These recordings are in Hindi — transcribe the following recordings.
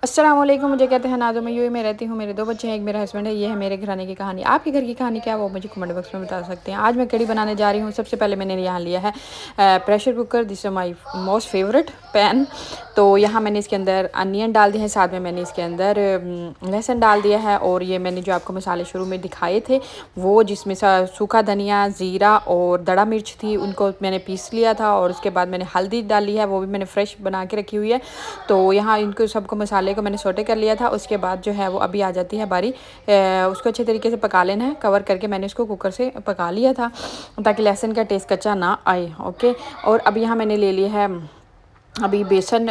अस्सलाम वालेकुम। मुझे कहते हैं नाज़ो, मैं यूएई में रहती हूँ। मेरे 2 बच्चे हैं, एक मेरा हस्बैंड है। ये है मेरे घराने की कहानी। आपके घर की कहानी क्या है वो मुझे कमेंट बॉक्स में बता सकते हैं। आज मैं कढ़ी बनाने जा रही हूँ। सबसे पहले मैंने यहाँ लिया है pressure cooker. This is my most favourite pan. तो यहाँ मैंने इसके अंदर अनियन डाल दिए हैं, साथ में मैंने इसके अंदर लहसुन डाल दिया है। और ये मैंने जो आपको मसाले शुरू में दिखाए थे वो, जिसमें सूखा धनिया, ज़ीरा और दड़ा मिर्च थी, उनको मैंने पीस लिया था। और उसके बाद मैंने हल्दी डाली है, वो भी मैंने फ्रेश बना के रखी हुई है। तो यहाँ इनको सबको मसाले को मैंने सोटे कर लिया था। उसके बाद जो है वो अभी आ जाती है बारी उसको अच्छे तरीके से पका लेना है। कवर करके मैंने इसको कुकर से पका लिया था ताकि लहसुन का टेस्ट कच्चा ना आए। ओके। और अब यहाँ मैंने ले लिया है अभी बेसन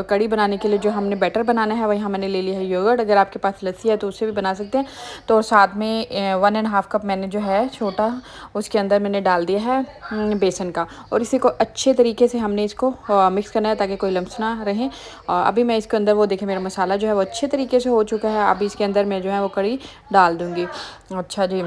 कड़ी बनाने के लिए जो हमने बैटर बनाना है, वही मैंने ले लिया है योगर्ट। अगर आपके पास लस्सी है तो उससे भी बना सकते हैं। तो साथ में 1.5 कप मैंने जो है छोटा, उसके अंदर मैंने डाल दिया है बेसन का। और इसी को अच्छे तरीके से हमने इसको मिक्स करना है ताकि कोई लम्स ना रहे। अभी मैं इसके अंदर वो देखें, मेरा मसाला जो है वो अच्छे तरीके से हो चुका है। अभी इसके अंदर मैं जो है वो कड़ी डाल दूँगी। अच्छा जी।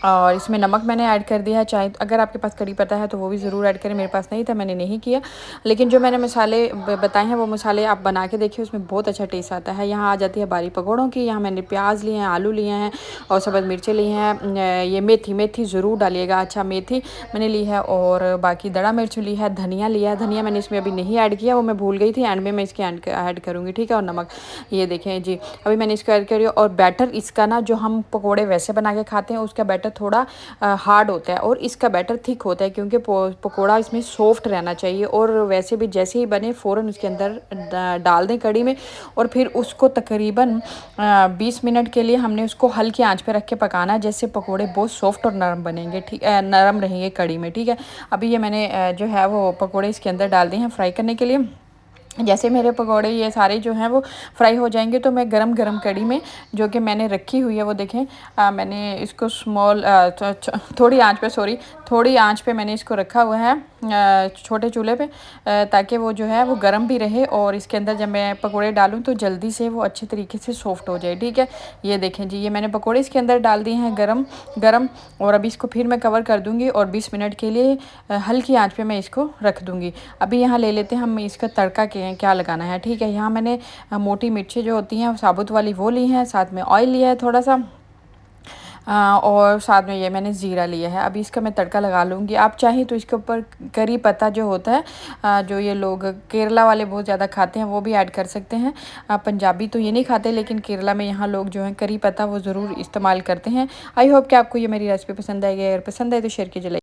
और इसमें नमक मैंने ऐड कर दिया है। चाहे अगर आपके पास कड़ी पत्ता है तो वो भी ज़रूर ऐड करें। मेरे पास नहीं था, मैंने नहीं किया। लेकिन जो मैंने मसाले बताए हैं वो मसाले आप बना के देखिए, उसमें बहुत अच्छा टेस्ट आता है। यहाँ आ जाती है बारी पकौड़ों की। यहाँ मैंने प्याज लिए हैं, आलू लिए हैं और सब्ज़ मिर्चें ली हैं। ये मेथी ज़रूर डालिएगा। अच्छा, मेथी मैंने ली है और बाकी दड़ा मिर्च ली है, धनिया लिया है। धनिया मैंने इसमें अभी नहीं ऐड किया, वो मैं भूल गई थी। एंड में मैं इसके ऐड करूँगी, ठीक है। और नमक ये देखें जी, अभी मैंने इसको ऐड करी। और बैटर इसका ना, जो हम पकौड़े वैसे बना के खाते हैं उसका बैटर थोड़ा हार्ड होता है और इसका बैटर थिक होता है, क्योंकि पकोड़ा इसमें सॉफ्ट रहना चाहिए। और वैसे भी जैसे ही बने फ़ौरन उसके अंदर डाल दें कड़ी में। और फिर उसको तकरीबन 20 मिनट के लिए हमने उसको हल्की आंच पे रख के पकाना है, जैसे पकोड़े बहुत सॉफ्ट और नरम बनेंगे, ठीक नरम रहेंगे कड़ी में, ठीक है। अभी ये मैंने जो है वो पकोड़े इसके अंदर डाल दिए हैं फ्राई करने के लिए। जैसे मेरे पकोड़े ये सारे जो हैं वो फ्राई हो जाएंगे तो मैं गरम गरम कड़ी में, जो कि मैंने रखी हुई है, वो देखें मैंने इसको थोड़ी आंच पे, थोड़ी आंच पे मैंने इसको रखा हुआ है छोटे चूल्हे पे, ताकि वो जो है वो गरम भी रहे। और इसके अंदर जब मैं पकोड़े डालूं तो जल्दी से वो अच्छे तरीके से सॉफ्ट हो जाए, ठीक है। ये देखें जी, ये मैंने पकोड़े इसके अंदर डाल दिए हैं गरम गरम। और अभी इसको फिर मैं कवर कर दूँगी और 20 मिनट के लिए हल्की आँच पे मैं इसको रख दूँगी। अभी यहाँ ले लेते हैं हम इसका तड़का क्या लगाना है, ठीक है। यहाँ मैंने मोटी मिर्ची जो होती हैं साबुत वाली वो ली हैं, साथ में ऑयल लिया है थोड़ा सा, और साथ में ये मैंने ज़ीरा लिया है। अभी इसका मैं तड़का लगा लूँगी। आप चाहें तो इसके ऊपर करी पत्ता जो होता है, जो ये लोग केरला वाले बहुत ज़्यादा खाते हैं, वो भी ऐड कर सकते हैं। पंजाबी तो ये नहीं खाते, लेकिन केरला में यहाँ लोग जो हैं करी पत्ता वो ज़रूर इस्तेमाल करते हैं। आई होप कि आपको ये मेरी रेसिपी पसंद आएगी। अगर पसंद आए तो शेयर कीजिए।